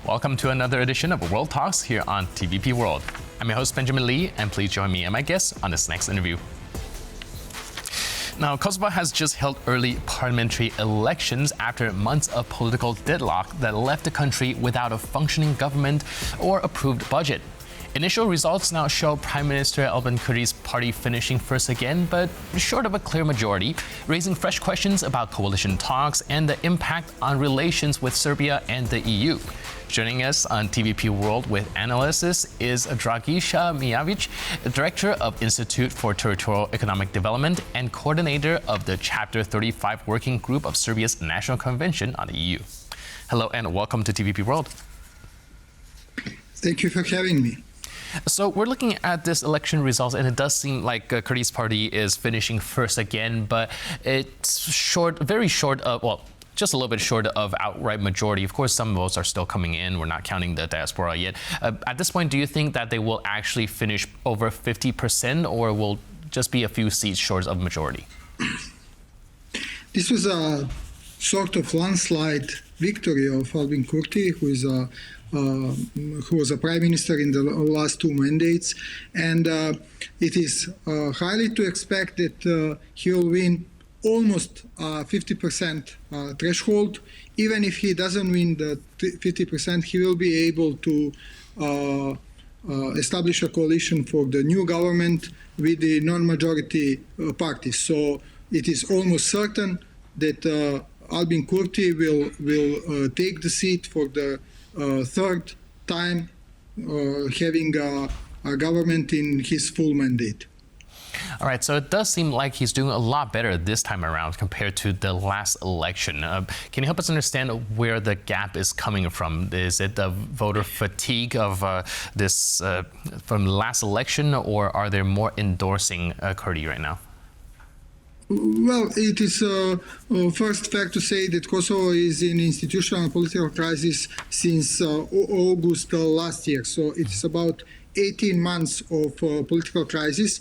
Welcome to another edition of World Talks here on TVP World. I'm your host, Benjamin Lee, and please join me and my guests on this next interview. Now, Kosovo has just held early parliamentary elections after months of political deadlock that left the country without a functioning government or approved budget. Initial results now show Prime Minister Albin Kurti's party finishing first again, but short of a clear majority, raising fresh questions about coalition talks and the impact on relations with Serbia and the EU. Joining us on TVP World with analysis is Dragisa Mijacic, Director of Institute for Territorial Economic Development and coordinator of the Chapter 35 Working Group of Serbia's National Convention on the EU. Hello and welcome to TVP World. Thank you for having me. So we're looking at this election results, and it does seem like Kurti's party is finishing first again, but it's very short of, well, just a little bit short of outright majority. Of course, some votes are still coming in. We're not counting the diaspora yet. At this point, do you think that they will actually finish over 50%, or will just be a few seats short of majority? This was a sort of landslide victory of Albin Kurti, who was a prime minister in the last two mandates, and it is highly to expect that he will win almost 50% threshold. Even if he doesn't win the 50%, he will be able to establish a coalition for the new government with the non-majority parties. So it is almost certain that Albin Kurti will take the seat for the third time having a government in his full mandate. All right, so it does seem like he's doing a lot better this time around compared to the last election. Can you help us understand where the gap is coming from? Is it the voter fatigue of this from the last election, or are there more endorsing Kurti right now? Well, it is first fair to say that Kosovo is in institutional and political crisis since August last year. So it's about 18 months of political crisis,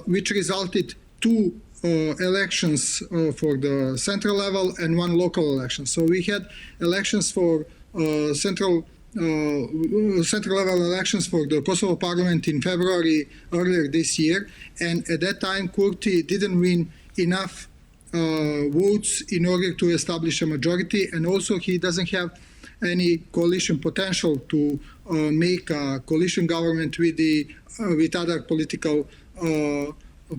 which resulted two elections for the central level and one local election. So we had elections for central level elections for the Kosovo parliament in February earlier this year, and at that time Kurti didn't win enough votes in order to establish a majority, and also he doesn't have any coalition potential to make a coalition government with other political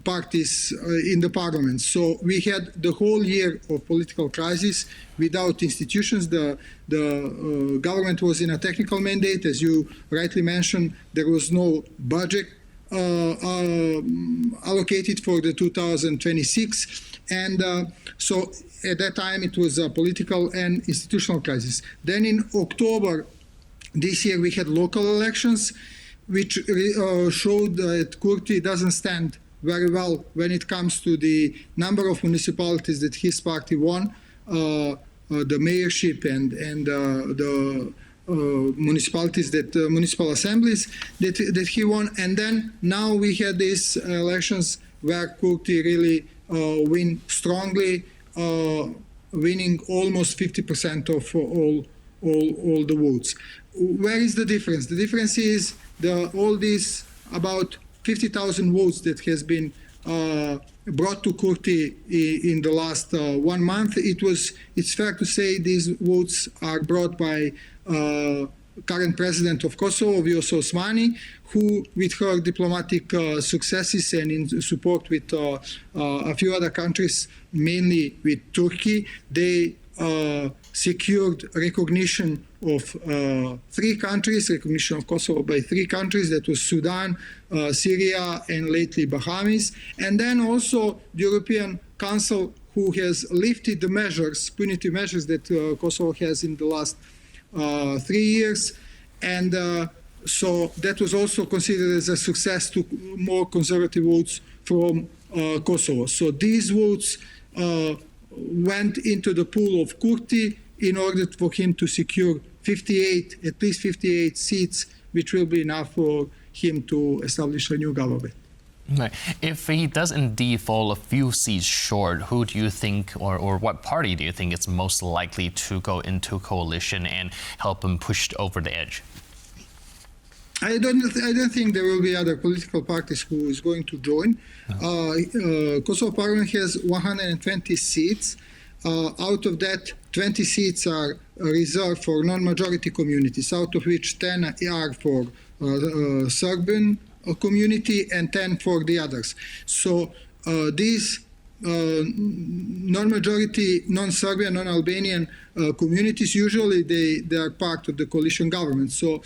parties in the parliament. So we had the whole year of political crisis without institutions. The government was in a technical mandate, as you rightly mentioned. There was no budget allocated for the 2026, and so at that time it was a political and institutional crisis. Then in October this year we had local elections, which showed that Kurti doesn't stand very well when it comes to the number of municipalities that his party won, the mayorship and the municipalities municipal assemblies that he won. And then now we had these elections where Kurti really win strongly, winning almost 50% of all the votes. Where is the difference? The difference is all these about 50,000 votes that has been brought to Kurti in the last 1 month. It's fair to say these votes are brought by current president of Kosovo, Vjosa Osmani, who, with her diplomatic successes and in support with a few other countries, mainly with Turkey, they secured recognition of three countries, recognition of Kosovo by three countries. That was Sudan, Syria, and lately Bahamas. And then also the European Council, who has lifted the measures, punitive measures that Kosovo has in the last 3 years. And so that was also considered as a success to more conservative votes from Kosovo. So these votes went into the pool of Kurti in order for him to secure at least 58 seats, which will be enough for him to establish a new government. Right. If he does indeed fall a few seats short, who do you think, or what party do you think is most likely to go into coalition and help him push over the edge? I don't think there will be other political parties who is going to join. Kosovo Parliament has 120 seats. Out of that, 20 seats are reserved for non-majority communities, out of which 10 are for Serbian community and 10 for the others. So these non-majority, non-Serbian, non-Albanian communities, usually they are part of the coalition government. So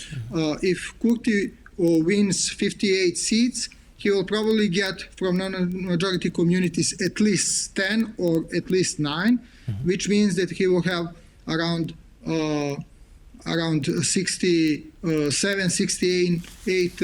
if Kurti wins 58 seats, he will probably get from non-majority communities at least 10 or at least 9, which means that he will have around 67, 68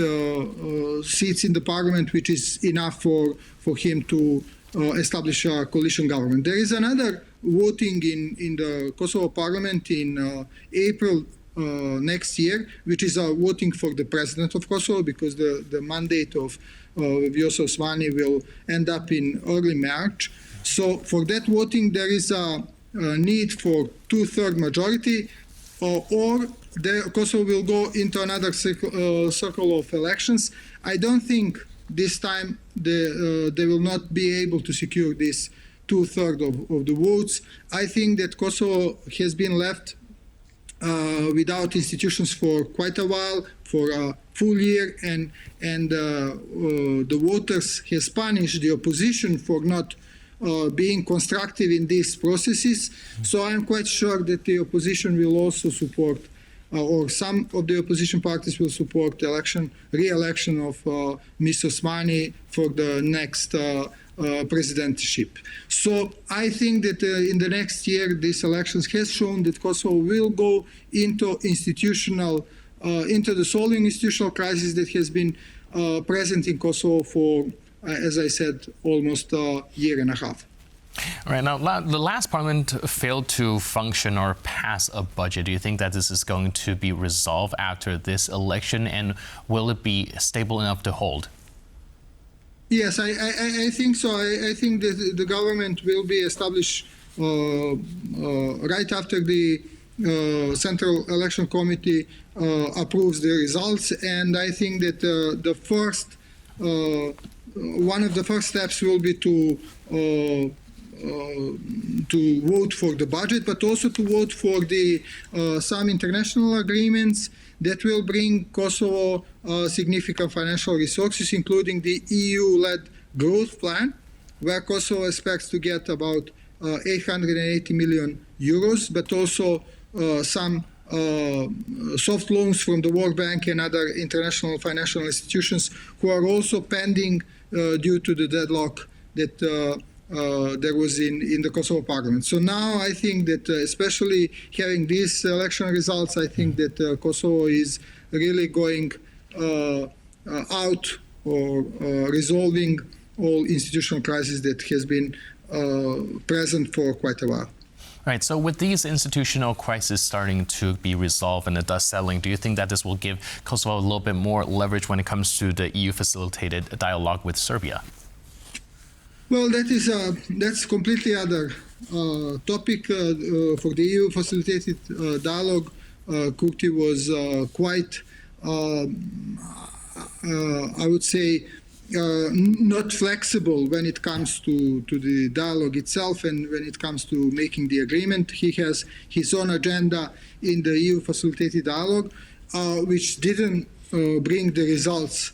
seats in the parliament, which is enough for him to establish a coalition government. There is another voting in the Kosovo parliament in April next year, which is a voting for the president of Kosovo, because the mandate of Vjosa Osmani will end up in early March. So for that voting, there is a need for 2/3 majority, or Kosovo will go into another circle of elections. I don't think this time they will not be able to secure this 2/3 of the votes. I think that Kosovo has been left without institutions for quite a while, for a full year, and the voters has punished the opposition for not being constructive in these processes. So I'm quite sure that the opposition will also support, or some of the opposition parties will support the re-election of Mr. Osmani for the next presidency. So I think that in the next year, these elections has shown that Kosovo will go into into the solving institutional crisis that has been present in Kosovo for, as I said, almost a year and a half. All right. Now, the last parliament failed to function or pass a budget. Do you think that this is going to be resolved after this election, and will it be stable enough to hold? Yes, I think so. I think that the government will be established right after the Central Election Committee approves the results, and I think that the first one of the first steps will be to vote for the budget, but also to vote for the some international agreements that will bring Kosovo significant financial resources, including the EU-led growth plan, where Kosovo expects to get about 880 million euros, but also some soft loans from the World Bank and other international financial institutions who are also pending due to the deadlock that there was in the Kosovo parliament. So now I think that especially having these election results, I think that Kosovo is really going out or resolving all institutional crises that has been present for quite a while. Right. So with these institutional crises starting to be resolved and the dust settling, do you think that this will give Kosovo a little bit more leverage when it comes to the EU-facilitated dialogue with Serbia? Well, that's completely other topic. For the EU-facilitated dialogue, Kurti was quite, I would say, not flexible when it comes to the dialogue itself and when it comes to making the agreement. He has his own agenda in the EU-facilitated dialogue, which didn't bring the results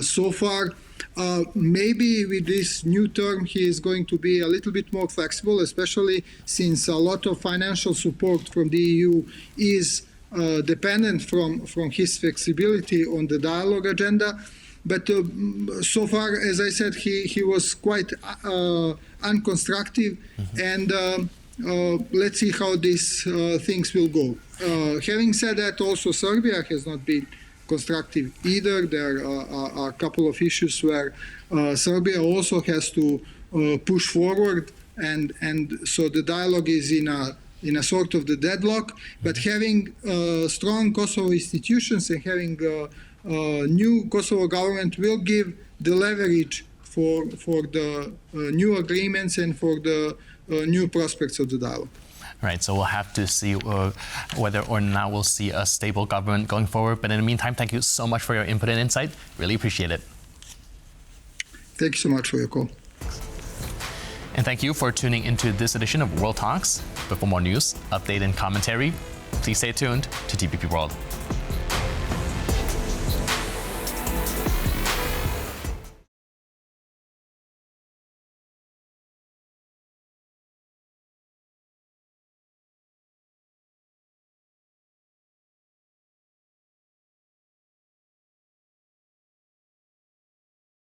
so far. Maybe with this new term, he is going to be a little bit more flexible, especially since a lot of financial support from the EU is dependent from his flexibility on the dialogue agenda. But so far, as I said, he was quite unconstructive, and let's see how these things will go. Having said that, also Serbia has not been constructive either. There are a couple of issues where Serbia also has to push forward, and so the dialogue is in a sort of the deadlock. But having strong Kosovo institutions and having new Kosovo government will give the leverage for the new agreements and for the new prospects of the dialogue. Right, so we'll have to see whether or not we'll see a stable government going forward. But in the meantime, thank you so much for your input and insight. Really appreciate it. Thank you so much for your call. And thank you for tuning into this edition of World Talks. But for more news, update, and commentary, please stay tuned to TPP World.